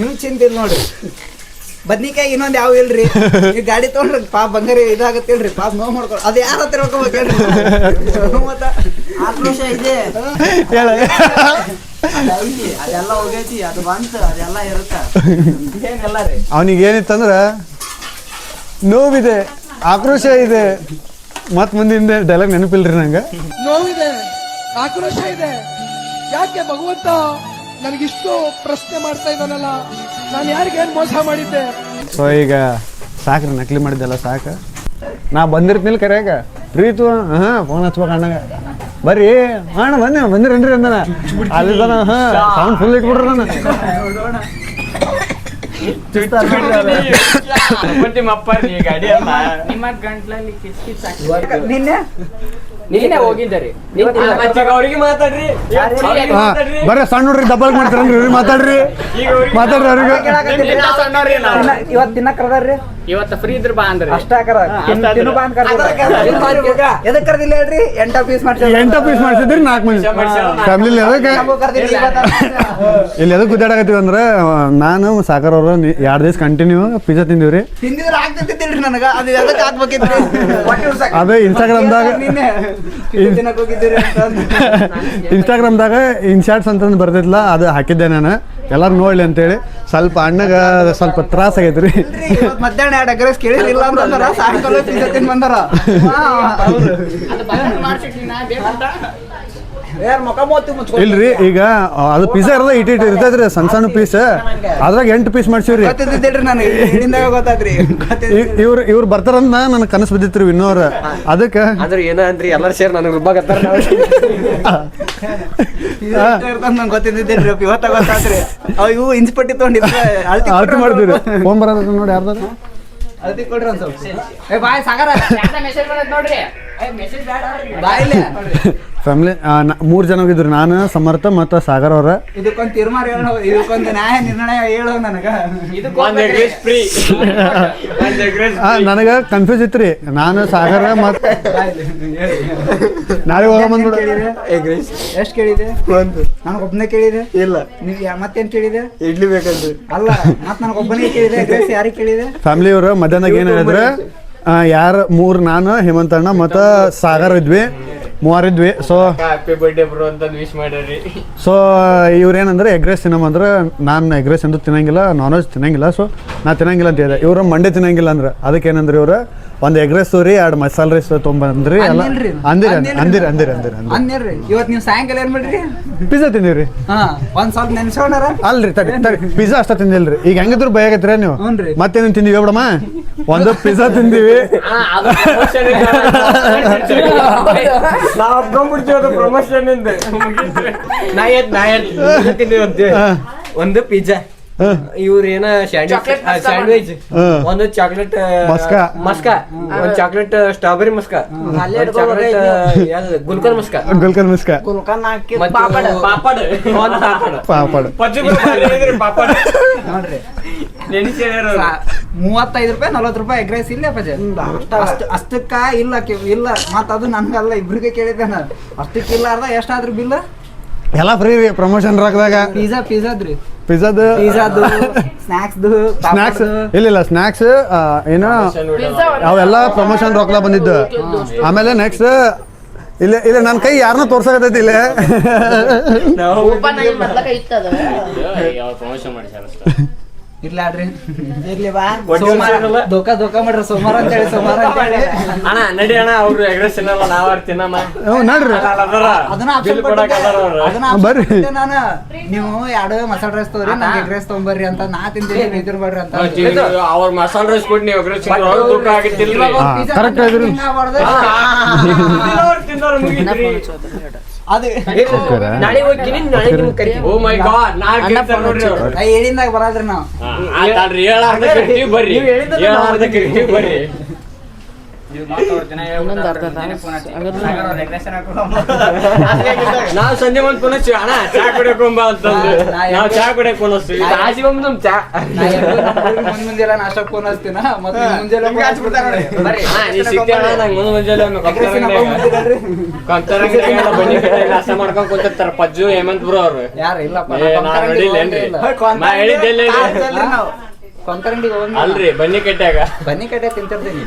[SPEAKER 5] ನಿಮ್ಗ್ ಚಿಂತೆ ಇಲ್ಲ ನೋಡ್ರಿ. ಬದ್ನಿಕಾಯಿ ಇನ್ನೊಂದ್ ಯಾವ ಇಲ್ರಿ. ಈ ಗಾಡಿ ತಗೊಂಡ್ರಿ ಪಾಪ ಬಂಗಾರಿ ಇದಾಗತ್ತಿಲ್ರಿ, ಪಾಪ ನೋವು ಮಾಡ್ಕೊ. ಅದ್ ಯಾರ ಹತ್ರ ಹೇಳ್ಕೊಬೇಕು ಹೇಳ್ರಿ? ಆಕ್ರೋಶ ಇದೆ, ಅದೆಲ್ಲ ಹೋಗೈತಿ, ಅದು ಬಂತು, ಅದೆಲ್ಲ ಇರುತ್ತ. ಏನೆಲ್ಲ ರೀ
[SPEAKER 1] ಅವನಿಗೆ ಏನಿತ್ತಂದ್ರ ನೋವಿದೆ, ಆಕ್ರೋಶ ಇದೆ, ಮತ್ ಮುಂದಿನ ಡೈಲಾಗ್ ನೆನಪಿಲ್ರಿ ನಂಗೆ.
[SPEAKER 7] ನೋವಿದೆ, ಆಕ್ರೋಶ ಇದೆ. ಯಾಕೆ ಭಗವಂತ ನನಗಿಷ್ಟು ಪ್ರಶ್ನೆ ಮಾಡ್ತಾ ಇದ್ದಾನಲ್ಲ, ನಾನು ಯಾರಿಗೇನು ಮೋಸ ಮಾಡಿದ್ದೆ?
[SPEAKER 1] ಸೊ ಈಗ ಸಾಕ್ರಿ, ನಕಲಿ ಮಾಡಿದ್ದೆಲ್ಲ ಸಾಕು. ನಾ ಬಂದಿರ್ತೀನಿಲ್ಲ ಕರೆಯಾಗ ಪ್ರೀತು. ಫೋನ್ ಹಚ್ಬೇಕು ಅಣ್ಣಗ, ಬರ್ರಿ ಅಣ್ಣ ಬಂದಿರೇನ್ರಿ ಅಂದನ. ಅಲ್ಲಿ ತನ ಸೌಂಡ್ ಫುಲ್ ಇಟ್ಬಿಡ್ರಿ ನಾನು.
[SPEAKER 2] ನಿನ್ನೆ ಹೋಗಿದ್ದಾರೆ. ಅವ್ರಿಗೆ ಮಾತಾಡ್ರಿ,
[SPEAKER 1] ಬರ್ರಿ ಸಣ್ಣ ಹುಡ್ರಿ ಡಬ್ಬಲ್ ಮಾಡ್ತಾರನ್ರಿ, ಇವ್ರಿಗೆ ಮಾತಾಡ್ರಿ ಅವ್ರಿಗೆ.
[SPEAKER 5] ಇವತ್ತು ತಿನ್ನಕ್ ಕರ್ದಾರ್ರಿ,
[SPEAKER 2] ಇವತ್ತು ಫ್ರೀ ಇದ್ರ ಬಾ ಅಂದ್ರೆ
[SPEAKER 5] ಅಷ್ಟ ಎದಕ್ ಕರ್ದಿಲ್ಲ ಹೇಳ್ರಿ? 8 ಪೀಸ್
[SPEAKER 1] ಮಾಡ್ಸಿದ್ರಿ 4 ಮಂದಿ ಫ್ಯಾಮಿಲಿ. ಅದಕ್ಕೆ ಇಲ್ಲಿ ಎದಕ್ಕೆ ಗುದ್ದಾಡಕತ್ತೀವಿ ಅಂದ್ರೆ ನಾನು ಸಾಕರ್ ಅವರು 2 ದಿವಸ ಕಂಟಿನ್ಯೂ ಪಿಜ್ಜಾ ತಿಂದಿವ್ರಿ.
[SPEAKER 5] ತಿಂದಿದ್ರೆ ಆಗ್ತಿದ್ದಿಲ್ರಿ ನನಗ, ಅದು ಎದಕ್ ಹಾಕ್ಬೇಕಿದ್ರಿ?
[SPEAKER 1] ಅದೇ ಇನ್ಸ್ಟಾಗ್ರಾಮ್ದಾಗ ಇನ್ಶಾರ್ಟ್ಸ್ ಅಂತಂದು ಬರ್ತಿದ್ಲ, ಅದು ಹಾಕಿದ್ದೆ ನಾನು ಎಲ್ಲಾರು ನೋಡ್ಲಿ ಅಂತೇಳಿ. ಸ್ವಲ್ಪ ಅಣ್ಣಗ ಸ್ವಲ್ಪ ತ್ರಾಸ ಆಗೈತ್ರಿ.
[SPEAKER 5] ಮಧ್ಯಾಹ್ನ 2 ಎಗ್ರೆಸ್ ಕೇಳಿಲ್ಲ ಅಂತಂದ್ರ ಸಾಯಂಕಾಲ ಪಿಜ್ಜಾ ತಿನ್ ಬಂದಾರ.
[SPEAKER 1] ಇಲ್ರಿ, ಈಗ ಅದು ಪಿಜ್ಜಾ ಇರೋದ ಇಟ್ ಇರ್ತೈತ್ರಿ, ಸಣ್ಣ ಪೀಸ್. ಅದ್ರಾಗ 8 ಪೀಸ್ ಮಾಡ್ಸಿವ್ರಿ. ಇವ್ರು ಬರ್ತಾರಂತ ನನಗೆ ಕನಸು ಬಿದ್ದಿತ್ರಿ ಇನ್ನೋರ. ಅದಕ್ಕೆ
[SPEAKER 2] ಆದ್ರೆ ಏನ ಅಂದ್ರಿ ಎಲ್ಲರೂ ಸೇರಿ ನನಗೆ ರುಬ್ಬಾಕತ್ತಾರ.
[SPEAKER 5] ನಂಗೆ ಗೊತ್ತಿದ್ದಿಲ್ರಿ, ಇವತ್ತ ಗೊತ್ತಾದ್ರಿ. ಇವು ಇನ್ಸ್ಪಟ್ಟಿ ತಗೊಂಡಿದ್ರೆ
[SPEAKER 1] ಅಳತಿ ಮಾಡಿದ್ರಿ. ಫೋನ್ ಬರೋದ ನೋಡಿ ಯಾರ್ದಾರ
[SPEAKER 5] ಅಳತಿ ಕೊಡ್ರಿ ಒಂದ್ ಸ್ವಲ್ಪ. ಬಾಯ್ ಸಾಗರ ನೋಡ್ರಿ,
[SPEAKER 1] ಫ್ಯಾಮಿಲಿ 3 ಜನ ಹೋಗಿದ್ರು, ನಾನು ಸಮರ್ಥ ಮತ್ತು ಸಾಗರ್ ಅವ್ರ.
[SPEAKER 5] ಇದಕ್ಕೊಂದು ತೀರ್ಮಾನ ಹೇಳೋ, ಇದಕ್ಕೊಂದು ನ್ಯಾಯ ನಿರ್ಣಯ ಹೇಳೋ ನನಗ.
[SPEAKER 1] ನನಗ ಕನ್ಫ್ಯೂಸ್ ಇತ್ರಿ, ನಾನು ಸಾಗರ ಮತ್ತೆ ನಾಳೆ ಹೋಗ ಬಂದ್ಬಿಡ.
[SPEAKER 5] ಎಷ್ಟು ಕೇಳಿದೆ? ನನಗೆ ಒಬ್ಬನೇ ಕೇಳಿದೆ. ಇಲ್ಲ ನೀವು ಮತ್ತೇನ್ ಕೇಳಿದೆ? ಇಡ್ಲಿ ಬೇಕಂತ. ಅಲ್ಲ, ಮತ್ ನನಗೆ ಒಬ್ಬನೇ ಕೇಳಿದೆ, ಯಾರಿಗೆ ಕೇಳಿದೆ?
[SPEAKER 1] ಫ್ಯಾಮಿಲಿ ಅವರು ಮಧ್ಯಾಹ್ನದಾಗ ಏನ್ ಹೇಳಿದ್ರೆ, ಯಾರು 3 ನಾನು ಹೇಮಂತಣ್ಣ ಮತ್ತು ಸಾಗರ್ ಇದ್ವಿ, 3 ಇದ್ವಿ. ಸೊ
[SPEAKER 2] ಹ್ಯಾಪಿ ಬರ್ಡೇ ಬ್ರೋ ಅಂತ ವಿಶ್ ಮಾಡ್ರಿ.
[SPEAKER 1] ಸೊ ಇವ್ರೇನಂದ್ರೆ ಎಗ್ ರೈಸ್ ತಿನ್ನಂದ್ರೆ, ನಾನು ಎಗ್ ರೈಸ್ ಎಂದು ತಿನ್ನಂಗಿಲ್ಲ, ನಾನ್ ವೆಜ್ ತಿನ್ನಂಗಿಲ್ಲ. ಸೊ ನಾ ತಿನ್ನಂಗಿಲ್ಲ ಅಂತ ಹೇಳಿದೆ. ಇವರು ಮಂಡೆ ತಿನ್ನಂಗಿಲ್ಲ ಅಂದ್ರೆ, ಅದಕ್ಕೆ ಏನಂದ್ರೆ ಇವರು ಒಂದು ಎಗ್ ರೈಸ್ ರೀ 2 ಮಸಾಲೆ ರೈಸ್ ತೊಗೊಂಬಂದ್ರಿ ಎಲ್ಲ ಅಂದಿರಿ
[SPEAKER 5] ಇವತ್ತು ನೀವು ಸಾಯಂಕಾಲ ಏನ್ ಮಾಡ್ರಿ?
[SPEAKER 1] ಪಿಜ್ಜಾ ತಿಂದಿವ್ರಿ.
[SPEAKER 5] ಹಾ, ಒಂದ್ ಸ್ವಲ್ಪ ನೆನ್ಸ್ಕೊಂಡಾರ
[SPEAKER 1] ಅಲ್ರಿ ತಡಿ ಪಿಜ್ಜಾ ಅಷ್ಟ ತಿಂದಿಲ್ರಿ. ಈಗ ಹೆಂಗಿದ್ರು ಬೈಯಾಗತ್ತೀರ ನೀವು?
[SPEAKER 5] ಹ್ಞೂನ್ರಿ.
[SPEAKER 1] ಮತ್ತೇನು ತಿಂದಿವಿ ಬಿಡಮ್ಮ, ಒಂದು ಪಿಜ್ಜಾ ತಿಂದಿವಿ.
[SPEAKER 2] ನಾವು ಒಪ್ಕೊಂಡ್ಬಿಡ್ತೀವಿ ಪ್ರಮೋಷನ್ ಇಂದ. ಒಂದು ಪಿಜ್ಜಾ, ಇವ್ರೇನ ಸ್ಯಾಂಡ್ವಿಚ್, ಒಂದು ಚಾಕ್ಲೇಟ್ ಮಸ್ಕಾ, ಒಂದು ಚಾಕ್ಲೇಟ್ ಸ್ಟ್ರಾಬೆರಿ ಮಸ್ಕಾ, ಚಾಕ್ಲೇಟ್ ಗುಲ್ಕನ್ ಮಸ್ಕಾ, ಪಾಪಡ್
[SPEAKER 5] ನೋಡ್ರಿ. 35 ರೂಪಾಯಿ 40 ರೂಪಾಯಿ ಎಗ್ ರೈಸ್ ಇಲ್ಲ ಪಜ. ಅಷ್ಟಕ್ಕ ಇಲ್ಲ ಮತ್ತ ಅದು ನನ್ಗಲ್ಲ, ಇಬ್ರಿಗೆ ಕೇಳಿದ್ದೆ ನಾನು. ಅಷ್ಟಕ್ಕಿಲ್ಲ ಅರ್ಧ ಎಷ್ಟಾದ್ರೂ ಬಿಲ್
[SPEAKER 1] ಎಲ್ಲ ಫ್ರೀ ರೀ ಪ್ರಮೋಷನ್ ರಾಕ್ದಾಗ. ಪಿಜ್ಜಾದು ಸ್ನಾಕ್ಸ್ ಇಲ್ಲ ಸ್ನಾಕ್ಸ್ ಏನೋ ಅವೆಲ್ಲ ಪ್ರಮೋಷನ್ ರಾಕ್ದಾಗ ಬಂದಿದ್ದು. ಆಮೇಲೆ ನೆಕ್ಸ್ಟ್ ಇಲ್ಲ ನನ್ನ ಕೈ ಯಾರನ್ನ ತೋರ್ಸಕತ್ತೈತಿ ಇಲ್ಲ.
[SPEAKER 5] ಇರ್ಲಾಡ್ರಿ ಇರ್ಲಿ ಬಾ. ದೋಖಾ ಮಾಡ್ರಿ ಸೋಮವಾರ ಅಂತ ಹೇಳಿ
[SPEAKER 2] ಅಣ್ಣ ನಡಿ ಅಣ್ಣ, ಅವ್ರು ಎಗ್ರೆಸ್ ತಿನ್ನಲ್ಲ, ನಾವ್ ತಿನ್ನಮ್ಮ.
[SPEAKER 1] ನಡ್ರಿ ಬರ್ರಿ.
[SPEAKER 5] ನಾನು ನೀವು 2 ಮಸಾಲೆ ರೈಸ್ ತಗೋರಿ, ನಂಗೆ ಎಗ್ ರೈಸ್ ತಗೊಂಬರ್ರಿ ಅಂತ ನಾ ತಿಂತೀನಿ, ಇದ್ರ ಬರ್ರಿ ಅಂತ.
[SPEAKER 2] ಅವ್ರ ಮಸಾಲೆ ರೈಸ್ ಕೊಟ್ಟು ನೀವು ಎಗ್ರೆಸ್ ತೂಕ ಆಗಿತ್ತಿಲ್ರಿ.
[SPEAKER 1] ಕರೆಕ್ಟ್ ಆಗಿರಿ.
[SPEAKER 2] ನಾಳೆ ಹೋಗ್ತೀನಿ, ನಾಳೆ ನಿಮ್ಗೆ ಕರಿತೀನಿ. ಓ ಮೈ ಗಾಡ್, ನಾಳೆ ಕೇಳ್ತಾರೆ ನೋಡ್ರಿ ಅವ್ರು.
[SPEAKER 5] ಹೇಳಿದಾಗ ಬರಲ್ರಿ ನಾವು.
[SPEAKER 2] ಹೇಳಾರ್ದ ಕರಿತೀವಿ ಬರ್ರಿ, ಹೇಳಾರ್ದ ಕರಿತೀವಿ ಬರ್ರಿ. ನಾವು ಸಂಜೆ ಮುಂದೆ ಪುನಃ ಅಣ್ಣ ಚಾ ಕುಡಿಯೋಕೊಂಬ ಅಂತಂದು ನಾವು ಚಾ ಕುಡಿಯಕ್ ಪುನಸ್ತೀವಿ. ಆಜಿ ಬಂದು ನಮ್ ಚಾ
[SPEAKER 5] ಮುಂಜಾನೆ ನಾಷ್ಟಕ್ಕೆ ಫೋನ್ ಹಚ್ತೀನ, ಮತ್ತೆ ಮುಂಜಾನೆ
[SPEAKER 2] ಬನ್ನಿ ನಾಷ್ಟ ಮಾಡ್ಕೊಂಡ್ ಕುಂತಿರ್ತಾರ ಪಜ್ಜು ಹೇಮಂತ್ ಬ್ರೋ ಅವ್ರು.
[SPEAKER 5] ಯಾರು ಇಲ್ಲಪ್ಪ,
[SPEAKER 2] ಹೇಳಿದ್ದೆಲ್ಲ
[SPEAKER 5] ಕೊಂಕರಂಡಿಗೆ
[SPEAKER 2] ಅಲ್ರಿ ಬನ್ನಿ ಕಟ್ಟ್ಯಾಗ
[SPEAKER 5] ಬನ್ನಿ ಕಟ್ಟೆ ತಿಂತಿರ್ತೀನಿ.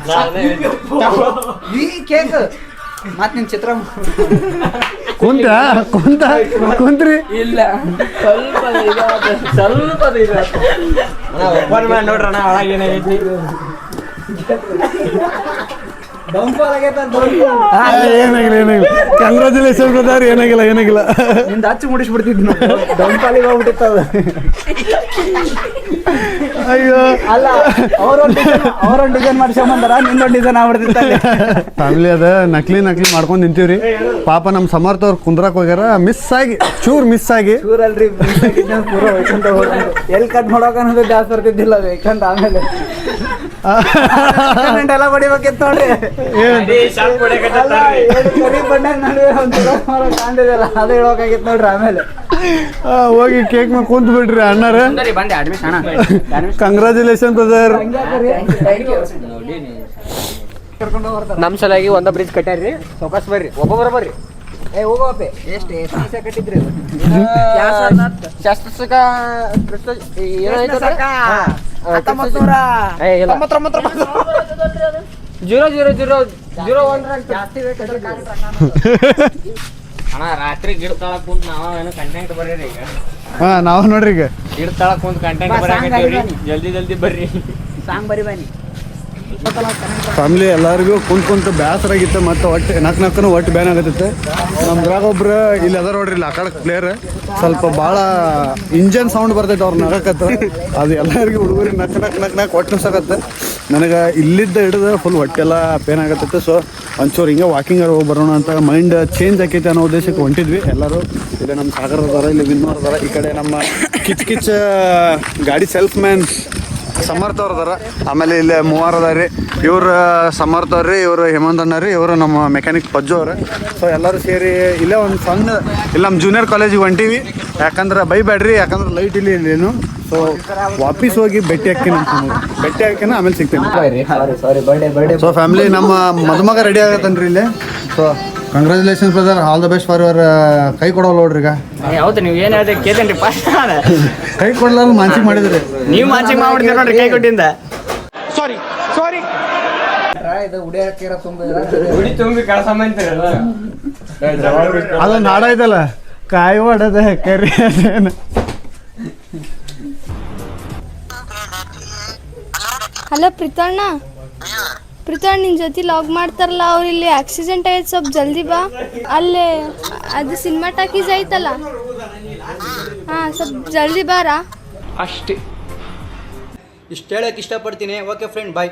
[SPEAKER 5] ಈ ಕೇಕ್ ಮತ್ ನಿನ್ ಚಿತ್ರ
[SPEAKER 1] ಕುಂತ್ರಿ
[SPEAKER 6] ಇಲ್ಲ ಸ್ವಲ್ಪ
[SPEAKER 2] ಓಪನ್ ಮಾಡಿ ನೋಡ್ರಣ ಒಳಗೆ ಏನಾಗೈತಿ.
[SPEAKER 1] ಏನಾಗಿಲ್ಲ ಕಂಗ್ರಾಚುಲೇಷನ್ ಬ್ರದರ್. ಏನಾಗಿಲ್ಲ
[SPEAKER 5] ನಿಂದ ಹಚ್ಚಿ ಮುಡಿಸ್ಬಿಡ್ತಿದ್ನು, ಡೌನ್ಫಾಲಿಗೆ ಹೋಗ್ಬಿಟ್ಟಿತ್ತದ.
[SPEAKER 1] ಅಯ್ಯೋ
[SPEAKER 5] ಅಲ್ಲ, ಅವ್ರೊಂದು ಡಿಸೈನ್ ಮಾಡ್ಸ್ಕೊಂಬಂದಾರ, ನಿನ್ನೊಂದು ಡಿಸೈನ್ ಆಗ್ಬಿಡ್ತಿತ್ತ.
[SPEAKER 1] ಫ್ಯಾಮಿಲಿ ಅದ ನಕ್ಲಿ ಮಾಡ್ಕೊಂಡ್ ನಿಂತೀವ್ರಿ. ಪಾಪ ನಮ್ ಸಮರ್ಥ ಅವ್ರು ಕುಂದ್ರಾಕ್ ಹೋಗ್ಯಾರ, ಮಿಸ್ ಆಗಿ
[SPEAKER 5] ಚೂರಲ್ರಿ ಪೂರ ವೈಕಂತ ಎಲ್ಲಿ ಕಟ್ ಮಾಡೋಕ ಅನ್ನೋದು ಜಾಸ್ತಿ ಬರ್ತಿದ್ದಿಲ್ಲ ವೈಕಂತ. ಆಮೇಲೆ ಎಲ್ಲ ಹೊಡಿಬೇಕಿತ್ತು ನೋಡ್ರಿ, ಕರಿ ಬಣ್ಣ ನಡುವೆ ಒಂದ್ಸಲ ಕಾಣ್ತಿದಲ್ಲ, ಅದು ಹೇಳೋಕಾಗಿತ್ತು ನೋಡ್ರಿ. ಆಮೇಲೆ
[SPEAKER 1] ಹೋಗಿ ಕೇಕ್ ಮೇಲೆ ಕುಂತ್ ಬಿಡ್ರಿ ಅಣ್ಣಾರ. Congratulation brother.
[SPEAKER 2] ನಮ್ ಸಲಾಗಿ ಒಂದ ಬ್ರಿಡ್ಜ್ ಕಟ್ಟಾರ್ರಿ, ಸೌಕಾಸ್ ಬರ್ರಿ, ಒಬ್ಬೊಬ್ಬರ ಬರ್ರಿ.
[SPEAKER 5] ಹೋಗೋಪೆ ಎಷ್ಟು ಕಟ್ಟಿದ್ರಿ
[SPEAKER 2] ಶಾಸ್ತ್ರಕ ಅಣ್ಣ ರಾತ್ರಿ ಗಿಡ ತಳಕ್ ಕುಂತ ನಾವೇನು ಕಂಟೆಂಟ್ ಬರ್ರಿ ಈಗ.
[SPEAKER 1] ನಾವು ನೋಡ್ರಿ ಈಗ
[SPEAKER 2] ಗಿಡ ತಳಕ್ ಕುಂತ ಕಂಟೆಂಟ್ ಬರಾಕತ್ತೀವ್ರಿ, ಜಲ್ದಿ ಬರ್ರಿ.
[SPEAKER 5] ಸಾಂಗ್ ಬರಿ ಬನ್ನಿ.
[SPEAKER 1] ಫ್ಯಾಮಿಲಿ ಎಲ್ಲರಿಗೂ ಕುಂತ ಬೇಸರ ಆಗಿತ್ತು, ಮತ್ತು ಒಟ್ಟು ನಕ್ಕನು ಒಟ್ಟು ಬ್ಯಾನ್ ಆಗತ್ತೆ. ನಮ್ದ್ರಾಗ ಒಬ್ರು ಇಲ್ಲಿ ಅದ ನೋಡ್ರಿ, ಇಲ್ಲಿ ಆ ಕಡೆ ಪ್ಲೇಯರ್ ಸ್ವಲ್ಪ ಭಾಳ ಇಂಜನ್ ಸೌಂಡ್ ಬರ್ತೈತೆ ಅವ್ರು ನಗಕತ್ತ. ಅದು ಎಲ್ಲರಿಗೂ ಹುಡುಗರಿಗೆ ನಕ್ ಒಟ್ಟು ನುಸಕತ್ತೆ. ನನಗೆ ಇಲ್ಲಿದ್ದ ಹಿಡಿದು ಫುಲ್ ಹೊಟ್ಟೆಲ್ಲ ಪೇನ್ ಆಗತ್ತೈತೆ. ಸೊ ಒಂಚೂರು ಹಿಂಗೆ ವಾಕಿಂಗ್ ಹೋಗಿ ಬರೋಣ ಅಂತ, ಮೈಂಡ್ ಚೇಂಜ್ ಆಕೈತೆ ಅನ್ನೋ ಉದ್ದೇಶಕ್ಕೆ ಹೊಂಟಿದ್ವಿ ಎಲ್ಲರೂ. ಇಲ್ಲಿ ನಮ್ಮ ಸಾಗರ್ ಅದಾರ, ಇಲ್ಲಿ ವಿನ್ನೋರ್ ಅದಾರ, ಈ ಕಡೆ ನಮ್ಮ ಕಿಚ್ ಗಾಡಿ ಸೆಲ್ಫ್ ಮ್ಯಾನ್ ಸಮರ್ಥ ಅವ್ರು ಅದಾರ. ಆಮೇಲೆ ಇಲ್ಲಿ 3 ಅದಾರ ರೀ. ಇವ್ರು ಸಮರ್ಥ ಅವ್ರಿ, ಇವರು ಹೇಮಂತ್ ಅಣ್ಣ ರೀ, ಇವರು ನಮ್ಮ ಮೆಕ್ಯಾನಿಕ್ ಪಜ್ಜು ಅವ್ರೆ. ಸೊ ಎಲ್ಲರೂ ಸೇರಿ ಇಲ್ಲೇ ಒಂದು ಸಣ್ಣ ಇಲ್ಲಿ ನಮ್ಮ ಜೂನಿಯರ್ ಕಾಲೇಜಿಗೆ ಹೊಂಟೀವಿ. ಯಾಕಂದ್ರೆ ಬೈಬೇಡ್ರಿ, ಯಾಕಂದ್ರೆ ಲೈಟ್ ಇಲ್ಲೇನು. ಸೊ ವಾಪಸ್ ಹೋಗಿ ಭೇಟಿ ಹಾಕಿನ ಆಮೇಲೆ ಸಿಗ್ತೇನೆ. ಸೊ ಫ್ಯಾಮಿಲಿ ನಮ್ಮ ಮದುಮಗ ರೆಡಿ ಆಗತ್ತನ್ರಿ ಇಲ್ಲಿ. So congratulations brother, all the best for your. ಕೈ ಕೊಡೋಲ್ಲ ನೋಡ್ರಿ ಈಗ.
[SPEAKER 2] ಹೌದು ನೀವು ಏನು ಹೇಳ್ದೆ ಕೇಳ್ತೇನ್ರಿ ಫಸ್ಟ್.
[SPEAKER 1] ಕೈ ಕೊಡಲ್ಲ ಮಾನ್ಸಿಗೆ ಮಾಡಿದ್ರಿ
[SPEAKER 2] ನೀವು ಮಾನ್ಸಿಗೆ ಮಾಡ್ಬಿಡ್ತೀರ ನೋಡ್ರಿ ಕೈ ಕೊಟ್ಟಿಂದ.
[SPEAKER 7] ಸಾರಿ
[SPEAKER 5] ಇದು ಉಡಿಯಾಕಿರ ತುಂಬ
[SPEAKER 2] ಉಡಿ ತುಂಬಿ ಕಳ್ಸಮ್ಮ ಅಂತೀರಲ್ಲ,
[SPEAKER 1] ಅದೊಂದು ಹಾಡ ಐತಲ್ಲ, ಕಾಯಿ ಹೊಡೆದ ಕರಿ ಅದೇನು.
[SPEAKER 8] ಹಲೋ ಪ್ರೀತಣ್ಣ, ಪೃಥ್ವಿ ನಿನ್ ಜೊತೆ ಲಾಗ್ ಮಾಡ್ತಾರಲ್ಲ ಅವ್ರು ಇಲ್ಲಿ ಆಕ್ಸಿಡೆಂಟ್ ಆಯ್ತು, ಸ್ವಲ್ಪ ಜಲ್ದಿ ಬಾ. ಅಲ್ಲೇ ಅದು ಸಿನಿಮಾ ಟಾಕೀಸ್ ಐತಲ್ಲ, ಹಾ ಸ್ವಲ್ಪ ಜಲ್ದಿ ಬಾರ.
[SPEAKER 5] ಅಷ್ಟೇ ಇಷ್ಟು ಹೇಳಕ್ಕೆ ಇಷ್ಟಪಡ್ತೀನಿ. ಓಕೆ ಫ್ರೆಂಡ್, ಬಾಯ್.